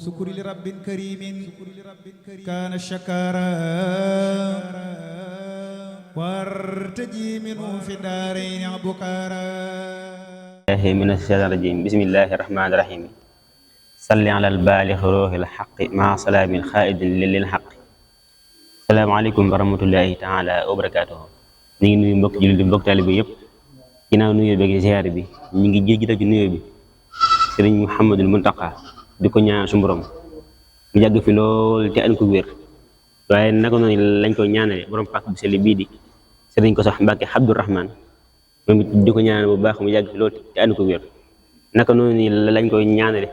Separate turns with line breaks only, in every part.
سكر لرب كريم كان شكارا وارتجي منه في الدارين بكارا
من الشيطان الرجيم بسم الله الرحمن الرحيم صل على البالغ روح الحق مع سلام خائد للحق salaamaaleykum wa rahmatullahi taala wa barakaatuhu ñu ngi nuyu mbokk jullit di mbokk taalibe yëpp ginnaaw nuyoo bi ak ziyaar bi ñu ngi jiital ci nuyoo bi sëriñ Muhammadul Muntaqa di ko ñaan su borom mu yàgg fi lool te an ko wér waaye naka noonu lañ ko ñaanale borom pàkk bu sell bii di sëriñ ko sax Mbàkke Abdurahmaan moom it di ko ñaanal bu baax mu yàgg fi lool te an ko wér naka noonu lañ koy ñaanale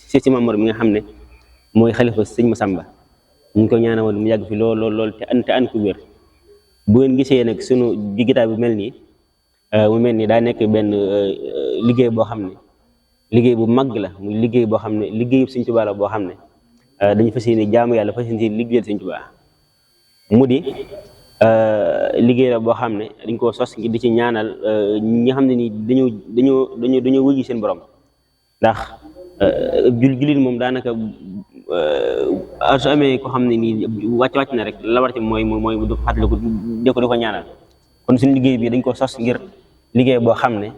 si Maam Mor mi nga xam ne mooy xalifa sëñ Masamba ñu ko ñaanal woon mu yàgg fi lool te an ko wér bu ngeen gisee nag sunu gitaay bu mel nii mu mel nii daa nekk benn liggéey boo xam ne liggéey bu mag la muy liggéey boo xam ne liggéeyu Sëñ Tuubaa la boo xam ne dañu fas yéene jaamu yàlla fas yéene liggéeyal Sëñ Tuubaa mu di liggéey la boo xam ne dañ koo sos ngir di ci ñaanal ñi nga xam ne nii dañoo wuyu seen borom ndax jullit moom daanaka su amee ko xam ne nii wàcc na rek la war ci mooy du fàttaliku di ko ñaanal kon suñu liggéey bi dañ ko sos ngir liggéey boo xam ne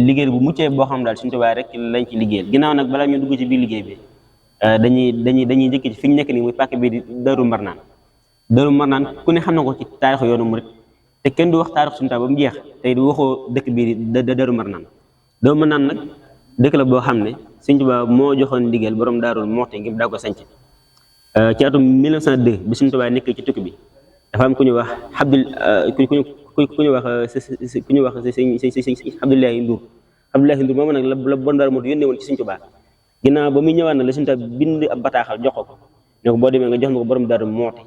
liggéey bu muccee boo xam daal Sëñ Tuubaa rek lañ ci liggéeyal ginnaaw nag balaa ñu dugg ci biir liggéey bi dañuy njëkk ci fi ñu nekk nii muy pàkk bi di Daaru Marnaan ku ne xam na ko ci taarixu yoonu murit te kenn du wax taarixu Sëñ Tuubaa ba mu jeex tey du waxoo dëkk bii di Daaru Marnaan nag dëkk la boo xam ne Sëñ Tuubaa moo joxoon ndigal borom Daaru Muxti ngir daa ko sanc ci atum 1902 bi Sëñ Tuubaa nekk ci tukki bi dafa am ku ñu wax Abdoulaye Ndour moom nag la borom Daaru Muxti yónnee woon ci Sëñ Tuubaa ginnaaw ba muy ñëwaat nag la Sëñ Tuubaa bind ab bataaxal jox ko ne ko boo demee nga jox ma ko borom Daaru Muxti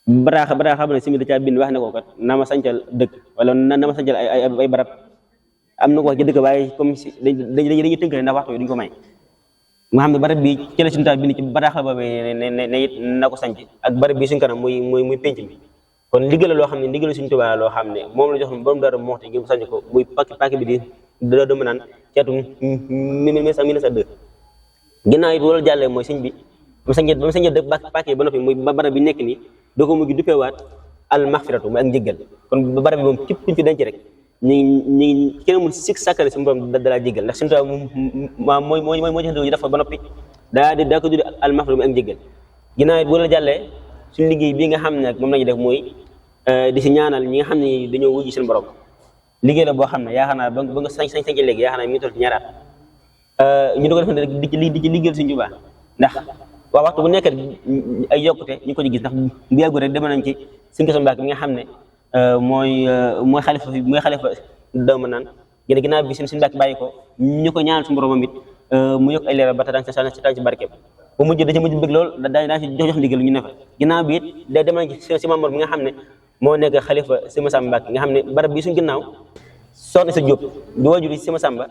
bataaxal xam ne si mi da caa bind wax ne ko kat na ma sancal dëkk wala na ma sancal ay barab am na ko wax ci dëkk waaye comme si dañuy tënk ndax waxtu bi duñ ko may nga xam ne barab bi ci la Sëñ Tuubaa bind ci bataaxal boobu ne it na ko sanc ak barab bi suñ kanam muy penc mi kon ndigal la loo xam ne ndigal Sëñ Tuubaa loo xam ne moom la jox borom Daaru Muxti ngir mu sanc ko muy pàkk bi di Daaru Marnaan ci atum 1902 ginnaaw it loolu jàllee mooy sëñ bi ba mu sañee dëkk pàkk ba noppi muy barab bi nekk nii doo ko mujj duppeewaat al maxfiratu muy ak njëggal kon barab bi moom képp kuñ fi denc rek ñu kenn mun sik sàkkale si borom dalaa jéggal ndax Sëñ Tuubaa mooy joxe ñu def ba noppi daa ko tudde al maxfiratu muy ak njëggal ginnaaw it bu la jàllee suñu liggéey bii nga xam ne nag moom lañu def mooy di si ñaanal ñi nga xam ne dañoo wujji seen borom liggéey la boo xam ne yaakaar naa ba nga sañ léegi yaakaar naa mi ngi toll ci ñaari at ñu doog a def rek di ci liggéeyal Sëñ Tuubaa ndax waaw waxtu bu nekk ay yokkute ñu ko ci gis ndax bu yàggu rek dema nañ ci Sëñ Koso Mbàkke mi nga xam ne mooy xalifa Daaru Marnaan ginnaaw bi Sëñ Mbàkke bàyyi ko ñu ko ñaanal suñu boromam it mu yokk ay leeral ba tànk ci barkeem bu mujj da ci mujj bëgg lool daa si jox ndigal ñu ne fa ginnaaw bi it da dem nañ ci si Maam Mor mi nga xam ne moo nekk xalifa Sëñ Masamba Mbàkke nga xam ne barab bi suñ ginnaaw soxna sa Jóob di waajur si Sëñ Masamba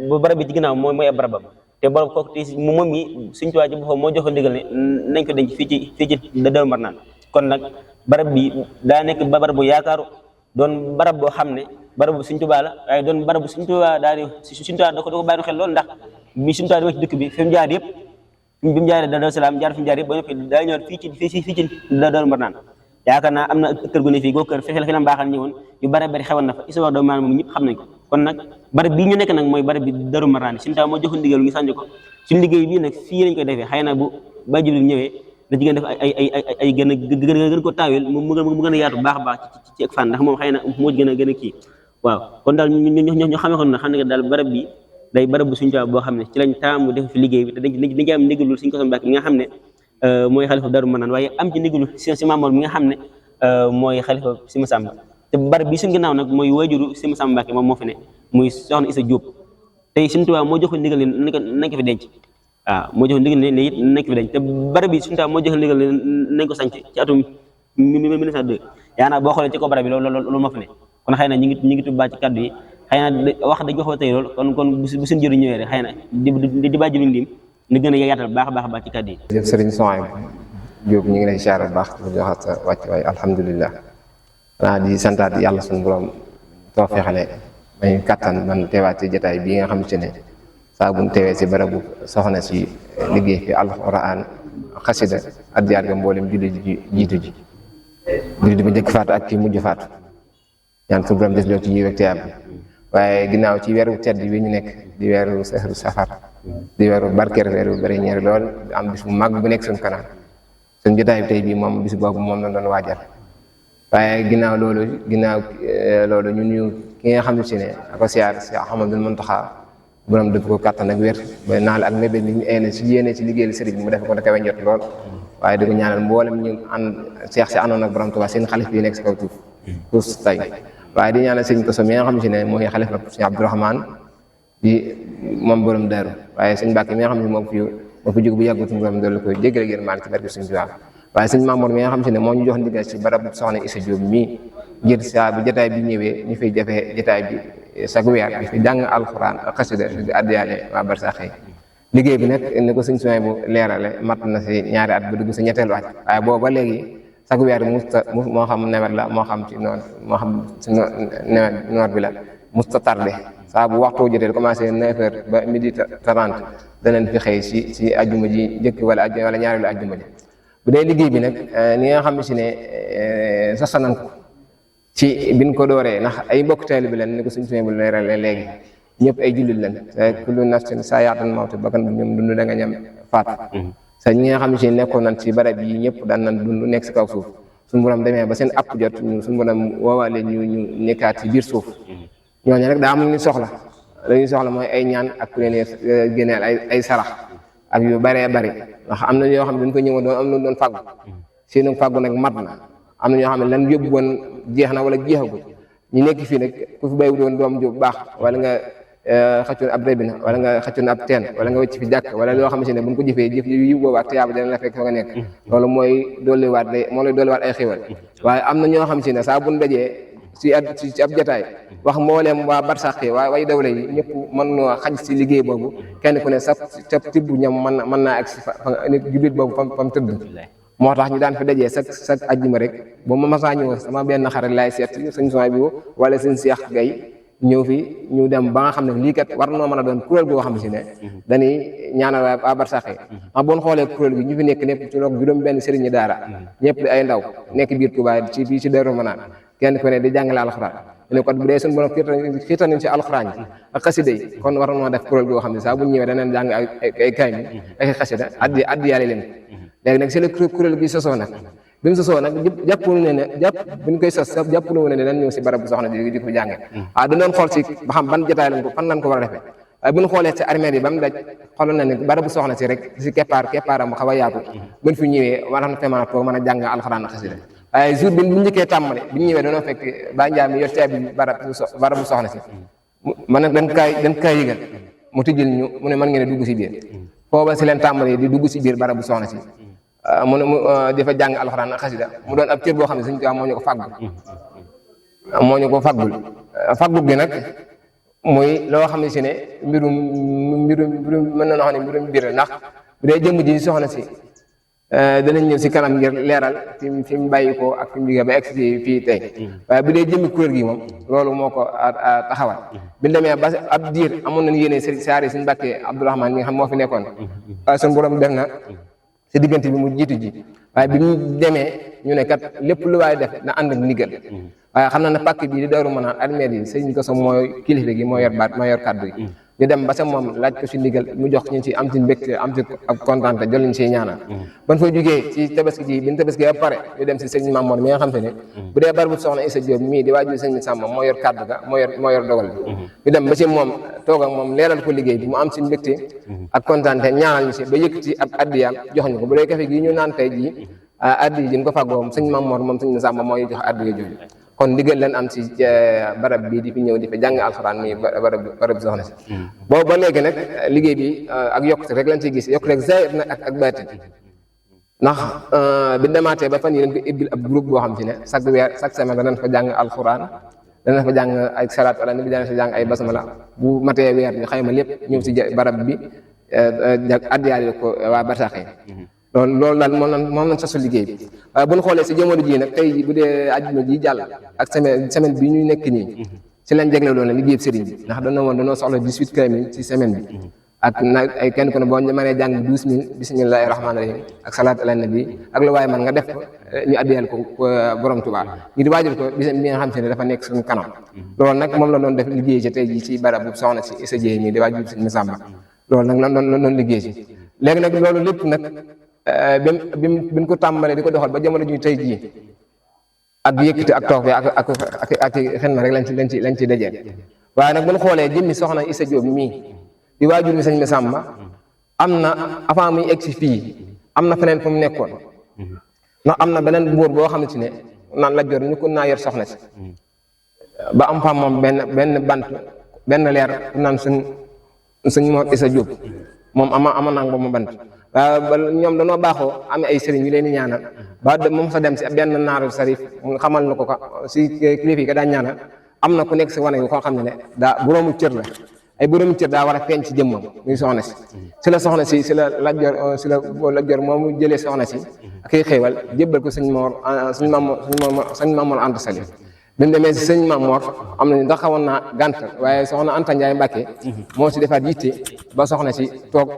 bu barab bi ci ginnaaw mooy ab barabam te borom kooku te moom mi Sëñ Tuubaa ci boppam moo joxoon ndigal ne nañ ko denc fii ci Daaru Marnaan kon nag barab bi daa nekk barab bu yaakaaru doon barab boo xam ne barab bu Sëñ Tuubaa la waaye doon barab bu Sëñ Tuubaa daal di Sëñ Tuubaa da ko bàyyi xel loolu ndax bi Sëñ Tuubaa di wacc dëkk bi fi mu jaar yëpp bi mu jaaree Daaru Salaam jaar fi mu jaar yëpp ba noppi daa ñëw fii ci Daaru Marnaan yaakaar naa am na kër gu ne fii goo kër fi la mbaaxal ñëwoon yu bare bari xewoon na fa histoire Daaru Marnaan moom ñëpp xam nañ ko kon nag barab bii ñu nekk nag mooy barab bi Daaru Marnaan Sëñ Tuubaa moo joxoon ndigal ngi sànni ko suñu liggéey bii nag fii lañ koy defee xëy na bu bàjjul ñëwee da ci gën def ay gën ko taawil mu gën a yaatu baax a baax ci ak fan ndax moom xëy na moo gën a kii waaw kon daal ñu xamee ko na xam ne daal barab bi day barab bu Sëñ Tuubaa boo xam ne ci lañ taamu def fi liggéey bi te dañ am ndigalul Sëñ Koso Mbàkke mi nga xam ne mooy xalifa Daaru Marnaan waaye am ci ndigalul si Maam Mor mi nga xam ne mooy xalifa Sëñ Masamba te barab bi suñ ginnaaw nag mooy waajuru Sëñ Masamba Mbàkke moom moo fi ne muy soxna Isa Jóob tey Sëñ Tuubaa moo joxoon ndigal nañ ko fi denc waaw moo joxoon ndigal ne it nañ ko fi denc te barab bi Sëñ Tuubaa moo joxoon ndigal nañ ko sanc ci atum 1902 yaa naa boo xoolee ci ko barab bi loolu moo fi ne kon xëy na ñu ngi tubbaa ci kaddu yi xëy na wax dañ ko xaw a tey lool kon bu suñ jëriñ ñëwee rek xëy na di bàyyi jëriñ lim ni gën a yaatal baax a baax ci kaddu yi.
jërëjëf Sëriñ Souhaïbou Diop ñu ngi lay siyaare bu baax di joxaat sa wàcc waay alhamdulilah xanaa di santaat yàlla suñu borom too fexale may kattan man teewaat ci jotaay bii nga xam te ne saa buñ teewee si barabu soxna si liggéey fi alxuraan xasida addiyaat nga mboolem julli ji jiitu ji julli bi njëkk faatu ak ki mujj faatu ñaan suñu borom des loo ci yiw ak tiyaab waaye ginnaaw ci weeru tedd wi ñu nekk di weeru sahru safar di weeru barkeer weeru bari ñeeri lool am bis bu mag bu nekk suñ kanam suñ jotaay bi tey bii moom bis boobu moom la doon waajal waaye ginnaaw loolu ñu nuyu ki nga xam ne si ne ako siyaar si Ahmadul Muntaxa borom dëpp ko kàttan ak wér ba naal ak mébét ni ñu eene si yéene ci liggéeyal sëriñ bi mu def ko da kawe njot lool waaye di ko ñaanal mboolem ñu ànd seex si àndoon ak borom Tuubaa seen xalif bi nekk si kaw suuf tey waaye di ñaanal sëñ Koso mi nga xam si ne mooy xalif ba sëñ Abdourahmane di moom borom Daaru waaye sëñ Mbàkke mi nga xam ne moo fi jóg bu yàggut suñu borom doolu koy jéggale gën maan ci barke sëñ Tuubaa waaye sëñ Mamour mi nga xam si ne moo ñu jox ndigal ci barab soxna Issa Diop mii ngir saa bu jotaay bi ñëwee ñu fiy jafe jotaay bi chaque weer di fi jàng alxuraan ak xasida di addiyaale waa barsax yi liggéey bi nag ni ko sëñ Suwaybu bu leerale mat na si ñaari at ba dugg si ñetteelu at waaye boobu ba léegi chaque weer moo xam nawet la moo xam ci noor moo xam si nawet noor bi la musta tardé saa bu waxtu jotee commencé 9h ba 12h30 danañ fi xëy si ajjuma ji njëkk wala ñaareelu ajjuma ji bu dee liggéey bi nag ni nga xam si ne sasa nañ ko ci biñ ko dooree ndax ay mbokk taalibe bi leen ni ko suñ suñu bu leerale léegi ñëpp ay jullit lañ kullu nafsin zaa'iqatul mawt bakkan bu ñoom dund da nga ñam faatu sa ñi nga xam si nekkoon nañ ci barab yi ñëpp daan nañ dund nekk si kaw suuf suñu borom demee ba seen app jot ñu suñu borom woowaale ñu nekkaat ci biir suuf ñooñu rek daa am lu ñu soxla mooy ay ñaan ak ku leen génneel ay sarax ak yu baree bari ndax am na yoo xam ne dañ ko ñëwoon doon am lu doon fàggu seenu fàggu nag mat na am na ñoo xam ne lan yóbbu woon jeex na wala jeexagul ñu nekk fii nag ku fi béyu doon doom ju baax wala nga xëccoon ab rëbina wala nga xëccoon ab teen wala nga wëcc fi jàkk wala loo xam ne buñ ko jëfee jëf yu boobaa tiyaaba dana la fekk fa nga nekk loolu moo lay dolliwaat ay xéwal waaye am na ñoo xam ne saa buñ dajee ci ab jotaay wax mbooleem waa barsax yi waa way dawle yi ñëpp mën noo xaj si liggéey boobu kenn ku ne sa tibb ñam mën naa ak si fa nit jullit boobu fam tëdd moo tax ñu daan fi dajee sa ajjuma rek ba ma masaa ñëw sama benn xarit laay seet sëñ Suwaybu bi wala sëñ Seex Gay ñëw fi ñu dem ba nga xam ne lii kat war noo mën a doon kuréel goo xam si ne dañuy ñaanal waa barsax yi ndax boo xoolee kuréel gi ñu fi nekk népp ci loog juróom benn sëriñi daara ñëpp di ay ndaw nekk biir Tuubaa ci fii ci Daaru Manaan kenn ku ne di jàngale alxuraan ne kon bu dee suñu borom xiirtal nañ ci alxuraan yi ak xasida yi kon war noo def kuréel goo xam ne saa bu ñu ñëwee danañ jàng ay kaamil ay xasida addi yàlla leen léegi nag c'est le kuréel gi sosoo nag bi mu sosoo nag jàppulu buñ koy sos jàppulu ne dañ ñëw si barab bu soxna di ko jànge dañ doon xool si ba xam ban jotaay lañ ko fan lañ ko war a defee waaye bu ñu xoolee si armée yi ba mu daj xooloon na ne barab bu soxna si rek si keppaaram bu xaw a yaatu buñ fi ñëwee war na fe mën a toog mën a jàng alxuraan ak xasida waaye jour bi bu njëkkee tàmbale bi ñu ñëwee dañoo fekk ba njaam mi yor caabi barab bu soxna si man nag dañ kaay yëgal mu tijjil ñu mu ne mën ngeen dugg si biir booba si leen tàmbale di dugg si biir barab bu soxna si mu ne mu dafa jàng alxuraan ak xasida mu doon ab cër boo xam ne suñu tubaab moo ñu ko fàggul gi nag muy loo xam ne si ne mbirum mën na noo xam ne mbirum biir ndax bu dee jëmm ji soxna si danañ ñëw si kanam ngir leeral fi mu bàyyi ko ak fi mu jógee ba egg si fii tey waaye bu dee jëmmi kuréel gi moom loolu moo ko taxawal bi ñu demee ba ab diir amoon nañu yéene saari suñu Mbàkke Abdourahmane mi nga xam moo fi nekkoon waaye suñu borom def na si diggante bi mu jiitu ji waaye bi mu demee ñu ne kat lépp lu waaye def na ànd ak ndigal waaye xam na ne pàkk bii di Daaru Manaan armée yi sëñ Koso mooy kilifa gi moo yor kàddu yi ñu dem ba sa moom laaj ko si ndigal mu jox ñu ci am ci mbégte am ci ak kontaan te jël ñu siy ñaanal ban fa jógee ci tabaski ji bi ñu tabaski ba pare ñu dem si sëñ Mamoor mi nga xam te ne bu dee barabu soxna Issa Diop mii di waajur sëñ Samba moo yor kàddu ga moo yor dogal bi ñu dem ba si moom toog ak moom leeral ko liggéey bi mu am si mbégte ak kontaan te ñaanal ñu si ba yëkkati ab addiyaam jox ñu ko bu dee café gi ñu naan tey jii addi ji ñu ko fàggoo sëñ Mamoor moom sëñ Samba mooy jox addiya jooju kon ndigal leen am si barab bii di fi ñëw di fi jàng alxuraan mi barab soxna si boobu ba léegi nag liggéey bi ak yokkute rek lañ ciy gis yokkute rek zahir na ak baatin ndax bi demaatee ba fan yi dañ ko ibbil ab groupe boo xam si ne chaque semaine danañ fa jàng alxuraan danañ fa jàng ay salaat wala ni bi danañ fa jàng ay basmala bu matee weer ñu xayma lépp ñëw si barab bi addiyaale ko waa barsax yi loolu daal moom lañ sasu liggéey bi waaye bu ñu xoolee si jamono jii nag tey bu dee àjjuma ji jàll ak semaine bi ñu nekk nii si lañ jagle loolu liggéey sëriñ bi ndax dañoo soxla 18 kaamil ci semaine bi ak nag ay kenn ku ne boo mënee jàng 12000 bismillahi rahmaani rahim ak salaatu ala nabi ak lu waaye man nga def ko ñu addiyal ko borom Tuubaa ñu di waajal ko bis bi nga xam te ne dafa nekk suñu kanam loolu nag moom la doon def liggéey ci tey jii ci barabu soxna si Issa Dieye mi di waajal Sëñ Massamba loolu nag la doon liggéey ci léegi nag loolu lépp nag bi ñu ko tàmbalee di ko doxal ba jamono ji tey jii ak yëkkati ak toog bi ak xen na rek lañ ci dajeel waaye nag bu ñu xoolee jëmmi soxna Issa Diop mii di waajur bi Sëñ Massamba am na avant muy egg si fii am na feneen fu mu nekkoon ndax am na beneen buur boo xam ne naan la jor ñu ko naa yor soxna si ba am fa moom benn bant benn leer naan Sëñ Mor Issa Diop moom ama nang ba mu bant waaye ba ñoom dañoo baaxoo amee ay sëriñ yu leen di ñaanal ba moom sa dem si benn naaru sarif mu xamal na ko si kilifa yi ka daa ñaanal am na ku nekk si wane yu koo xam ne daa boroomu cër la ay boroomu cër daa war a feeñ ci jëmmam muy soxna si la soxna si la lajjor moomu jëlee soxna si ak ay xéewal jébbal ko sëñ Mamoor Anta Sali bi mu demee si sëñ Mamoor am nañu ndax xawoon naa gàntal waaye soxna Anta Ndiaye Mbàkke moo si defaat yitte ba soxna si toog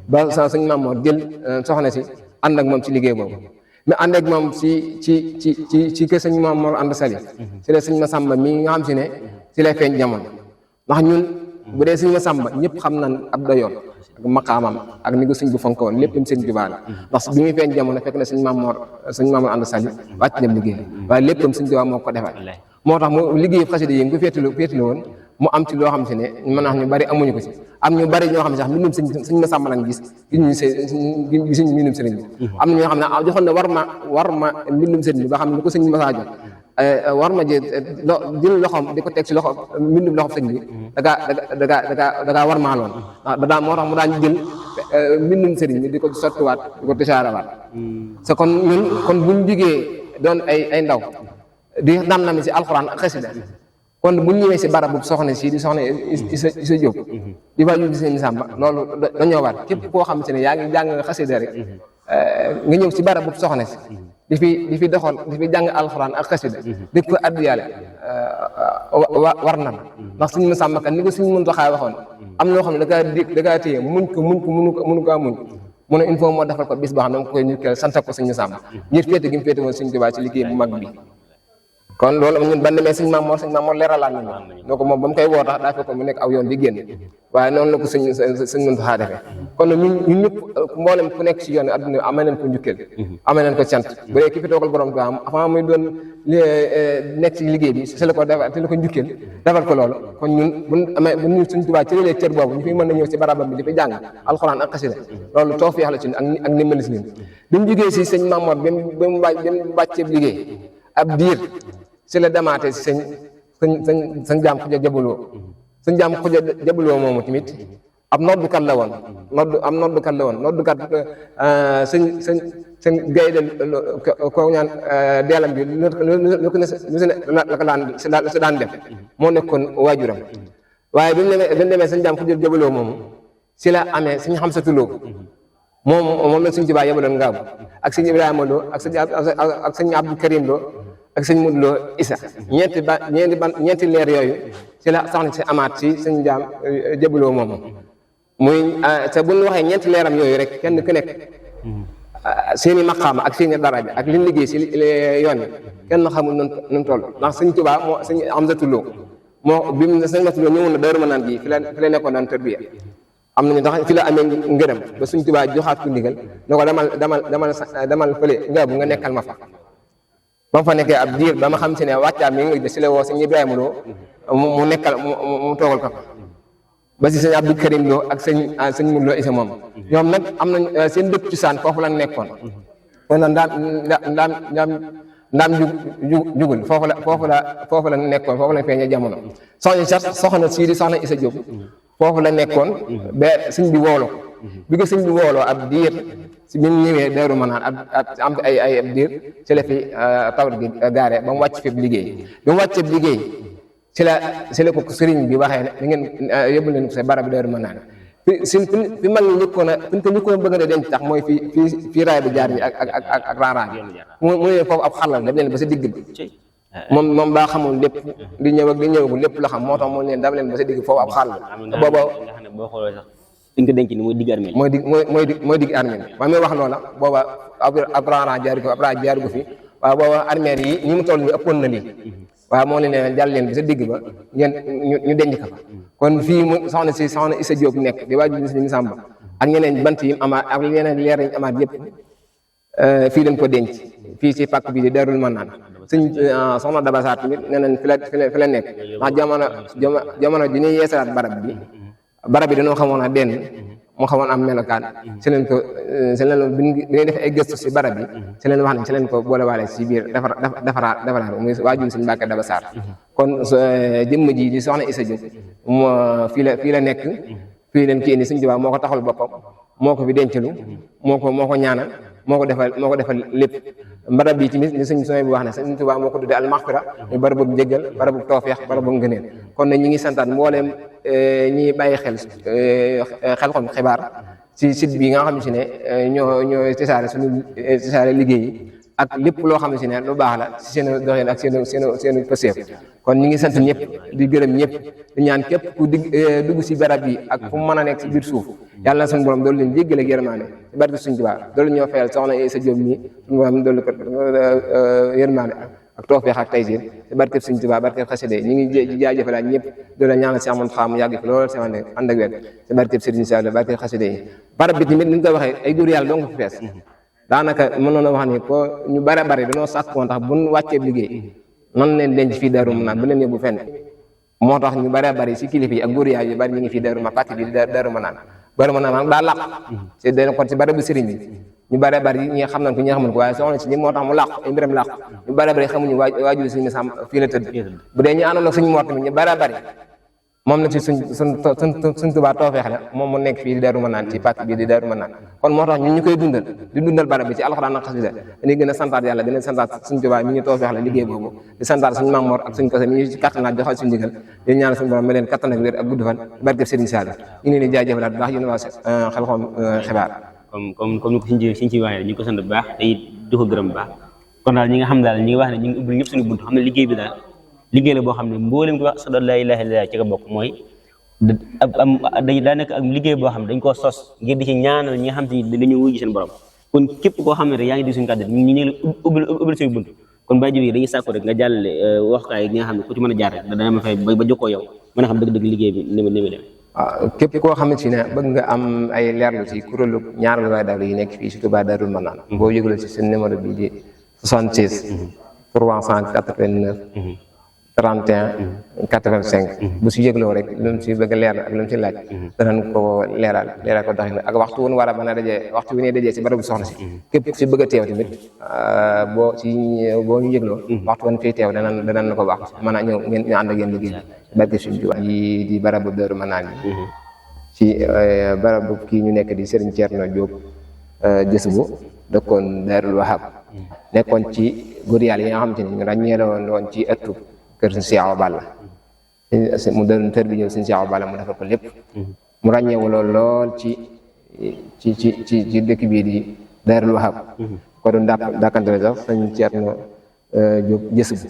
ba sëñ Mamoor jël soxna si ànd ak moom ci liggéey boobu mais ànd ak moom ci kër sëñ Mamoor Anta Sali si la sëñ Massamba mi nga xam si ne si lay feeñ jamono ndax ñun bu dee sëñ Massamba ñëpp xam nañ ab dayoon ak maqaamam ak ni ko sëñ bu fonk woon lépp sëñ Tuubaa la ndax bi muy feeñ jamono fekk na sëñ Mamoor Anta Sali wàcc na liggéey waaye léppam sëñ Tuubaa moo ko defal moo tax mu liggéey xasida yi nga féetlu woon mu am ci loo xam si ne mën naa ñu bari amuñu ko ci am ñu bari ñoo xam ne sax mbindum sëñ Massamba lañ gis gisuñu mbindum sëriñ bi am na ñoo xam ne joxoon na war ma mbindum sëriñ bi ba xam ne lu ko sëñ Massa jox war ma jël loxoom di ko teg ci loxo mbindum loxo sëñ bi dagaa war maa loon ndax moo tax mu daan jël mbindum sëriñ bi di ko sottiwaat di ko tisaarawaat sa kon ñun kon buñ jigee doon ay ndaw di nam si alxuraan ak xasida kon bu ñëwee si barab bu soxna si di soxna Issa Diop di waajur bi Sëñ Massamba loolu dañoo war képp koo xam ne yaa ngi jàng xasida rek nga ñëw si barab bu soxna si di fi doxal di fi jàng alxuraan ak xasida di ko addu yàlla war na ndax Sëñ Massamba kan ni ko Sëñ Muntaxa waxoon am loo xam ne da kaa téye muñ ko mënu kaa muñ mu ne il faut moo defal ko bis boo xam ne danga koy ñukkeel sant ko Sëñ Massamba ngir féete gi mu féete woon Sëñ Tuubaa ci liggéey bu mag bi kon loolu ñun ban demee sëñ Mamoor leeralaat nañu donc moom ba mu koy woo tax daa fekk mu nekk aw yoon di génn waaye noonu la ko sëñ Muntaxa defee kon nag ñun ñëpp mboolem ku nekk ci yoon adduna amee nañ ko njukkeel amee nañ ko cant bu dee ki fi toogal borom Tuubaa avant muy doon nekk ci liggéey bi si la ko defal te la ko njukkeel defal ko loolu kon ñun bu ñu Sëñ Tuubaa ci cër boobu ñu fi mën na ñëw si barabam bi di fi jàng alxuraan ak xasida loolu tawfeex la ci ak ndimbal si ñun bi mu jógee si sëñ Mamoor bi mu wàccee liggéey ab diir si la demaatee si sëñ jaam xuja jabuloo moomu tamit ab noddukat la woon noddukat sëñ gaynde ko ñaan deelam bi lu ko ne la ko daan def moo nekkoon waajuram waaye bi mu demee sëñ jaam xuja jabuloo moomu si la amee sëñ Xamsatu Lo moom la Sëñ Tuubaa yebaloon ngaabu ak sëñ Ibrahima Lo ak sëñ Abdou Karim Lo ak sëñ Modou Lo Issa ñeenti leer yooyu ci la soxna si amaat ci sëñ jaam jëbaloo moomu muy te bu ñu waxee ñeenti leeram yooyu rek kenn ku nekk seeni maqaama ak seeni daraja ak liñ liggéey si yoon yi kenn xamul nun toll ndax sëñ Tuubaa moo sëñ Amsatu Lo moo bi mu sëñ Amsatu Lo ñëwoon na Daaru Manaan gi fi la nekkoon daan tërbiya am nañu ndax fi la amee ngërëm ba sëñ Tuubaa joxaat ko ndigal ne ko demal fële nga bu nga nekkal ma fa ba mu fa nekkee ab diir ba ma xam si ne wàccaat mi ngi si la woo sëñ Ibrahima Lo mu nekkal mu toogal ko ba si sëñ Abdou Karim Lo ak sëñ Modou Lo Issa moom ñoom nag am nañ seen dëkk cosaan foofu la nekkoon kon nag ndaam jugul foofu la nekkoon foofu la feeñee jamono soxna sii di soxna Issa Diop foofu la nekkoon ba sëñ bi woolo ko bi ko sëñ bi wooloo ab diir si bi mu ñëwee Daaru Manaan am ay ab diir ci la fi tawat gi gaare ba mu wàcc fi liggéey bi mu wàccee liggéey ci la ko sëriñ bi waxee ne da ngeen yóbbu leen ko sa barab Daaru Manaan fi mag ñi njëkkoon a bëgg a denc tax mooy fii raay bi jaar bi ak raaraan mu ne foofu ab xarala daf leen ba sa digg bi moom daa xamul lépp di ñëwagul lépp la xam moo tax mu leen daf leen ba sa digg foofu ab xarala booba
nga xam ne boo xoolee sax dañ ko denc ni mooy digg armeel
mooy digg armeel ba muy wax loola booba Abraham jaar ko fi waaw booba armeel yi ñi mu toll ni ëppoon na lii waaw moo leen ne jàll leen bi sa digg ba ngeen ñu denc ko fa kon fii mu soxna Issa Diop nekk di waaju ni Sëriñ Samba ak ñeneen bant yi amaat ak yeneen leer yi amaat yëpp fii lañ ko denc fii ci pàkk bi di Darul Manaan soxna Daba Sarr tamit nee nañ fi la nekk ndax jamono ji ñuy yeesalaat barab bi dañoo xamoon a denn mu xamoon am melokaan si leen bi ñuy def ay gëstu si barab bi si leen wax ne si leen ko boole waale si biir defaraat muy waajur Sëriñ Mbàkke Daba Sarr kon jëmm ji di soxna Issa Diop fii la nekk fii leen kii indi Sëriñ Tuubaa moo ko taxal boppam moo ko fi dencalu moo ko ñaanal moo ko defal lépp barab bi tamit ni Sëriñ Suhaybu bi wax ne Sëriñ Tuubaa moo ko tuddee almaxfira muy barabu njëggal barabu tawfeex barabu ngëneel kon nag ñi ngi santaat mbooleem ñi bàyyi xel Xelcom xibaar ci site bi nga xam si ne ñoo tisaare liggéey yi ak lépp loo xam si ne lu baax la si seen doxin ak seen pëseef kon ñi ngi sant ñëpp di gërëm ñëpp di ñaan képp ku dugg si barab yi ak fu mu mën a nekk si biir suuf yàlla na suñu borom doolu leen jéggale ak yërmaane ci barke Sëriñ Tuubaa doolu ñoo fayal soxna Issa Diop mi suñu borom doolu ko yërmaane ak tawfeex ak taysiir ci barke Sëriñ Tuubaa barke xasida ñi ngi jaajëfalaat ñëpp doolu la ñaanal si amoon xam yàgg fi loolu si ànd ak wér ci barke Sëriñ Sall barke xasida yi barab bi tamit ni ñu ko waxee ay góor yàlla doo nga fi fees daanaka mënoon a wax ni ko ñu bare bari dañoo sàkk woon tax buñ wàccee liggéey nan leen denc fii Darou Manane bu leen yóbbu fenn moo tax ñu bare bari si kilifa yi ak góor yaay yu bari ñu ngi fii Darou Manane pàcc bi Darou Manane daa làq c'est da kon si barabu sëriñ bi ñu bare bari ñi xam nañ ko ñi xamuñ ko waaye soxna si ñi moo tax mu làq ay mbiram làq ñu bare bari xamuñu waajur Sëriñ Sam fii la tëdd bu dee ñu àndoon ak suñu moor tamit ñu bare bari moom la ci suñ Tuubaa tawfeex la moom mu nekk fii di Darou Manane ci pàcc bii di Darou Manane kon moo tax ñun ñu koy dundal barab bi ci alxuraan ak xasida dañuy gën a santaat yàlla gën a santaat suñ Tuubaa mi ñu tawfeex la liggéey boobu di santaat suñu Maam Mor ak suñ kose mi ñu ci kattanaat joxal suñu ndigal di ñaan suñu borom ma leen kattan ak wér ak gudd fan barkeb Sëriñ Sall ñu ngi leen di jaajëfalaat bu baax yéen waa Xelcom xibaar
comme ni ko siñ ci waxee ñu ko sant bu baax te it du ko gërëm bu baax kon daal ñi nga xam daal ñi ngi wax ne ñu ngi ubbil ñëpp suñu bunt xam ne liggéey bi daal liggéey la boo xam ne mboolem ko wax sa laa ilaaha illallaah ci nga bokk mooy daa nekk ak liggéey boo xam ne dañ koo sos ngir di ci ñaanal ñi nga xam te ni dañu wuyu seen borom kon képp koo xam ne rek yaa ngi di suñu kàddu ñu ngi la ubbil suñu bunt kon bàyyi jiw dañuy sàkku rek nga jàllale waxukaay yi nga xam ne ku ci mën a jaar rek dana ma fay ba jokkoo yow mën a xam dëgg-dëgg liggéey bi ni mu dem
waaw képp koo xamante ne bëgg nga am ay leerlu ci kuréelu ñaareel waay daal yi nekk fii si Touba Darou Manane boo yëgale ci seen numéro bi di 76 389 31 85 bu si yëgloo rek lu mu si bëgg a leer ak lu mu si laaj danañ ko leeral ko doxin ak waxtu wu ñu war a mën a dajee waxtu wi ne dajee si barabu soxna si képp ku si bëgg a teew tamit boo ñu yëgloo waxtu wan fii teew danañ la ko wax mën a ñëw ñu ànd ak yéen liggéey barke suñu Tuubaa yi di barabu Darou Manane yi ci barabu kii ñu nekk di Serigne Thierno Diop Jësbu dëkkoon Daarul Wahab nekkoon ci góor yàlla yi nga xamante ni ñu ràññee woon ci ëttu kër Sëriñ Cheikh Awa Balla mu doon tër bi ñëw Sëriñ Cheikh Awa Balla mu defal ko lépp mu ràññeewu lool ci dëkk bii di Daarul Wahab ko doon dàkkantele sax Sëriñ Thierno Diop Jësbu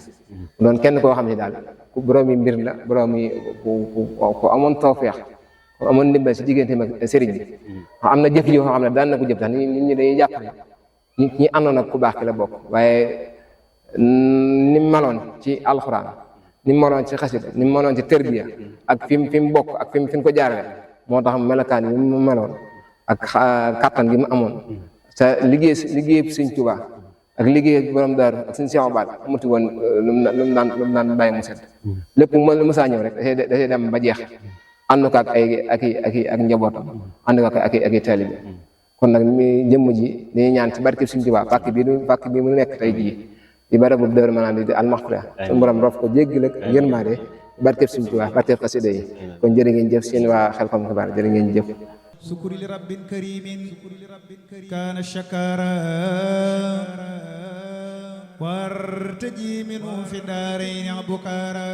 doon kenn koo xam ne daal ku boroomi mbir la boroomi ku amoon tawfeex ku amoon ndimbal si diggante ak sëriñ bi am na jëf yoo xam ne daan na ko jëf tax nit ñi dañuy jàpp ne ñi àndoon ak ku baax ki la bokk waaye ni mu meloon ci alxuraan ni mu meloon ci xasida ni mu meloon ci tërbiya ak fi mu bokk ak fi mu ko jaarale moo tax melokaan yi mu meloon ak kàttan gi mu amoon sa liggéey Sëriñ Tuubaa ak liggéey borom daaru ak Sëriñ Cheikh Awa Balla amuti woon lu mu daan bàyyi mu set lépp lu mu saa ñëw rek dafay dem ba jeex ànd ko ak njabootam ànd ko ak i taalibe kon nag mi jëmm ji dañuy ñaan ci barke Sëriñ Tuubaa pàkk bi mu nekk tey jii di barabu Darou Manane di almaxfira suñu borom rof ko jéggal ak yërmaande barke Sëriñ Tuubaa barke xasida yi kon jërë ngeen jëf seen waa Xelcom xibaar jërë ngeen jëf
سكر لرب كريم كان شكارا وارتجي منه في الدارين بكارا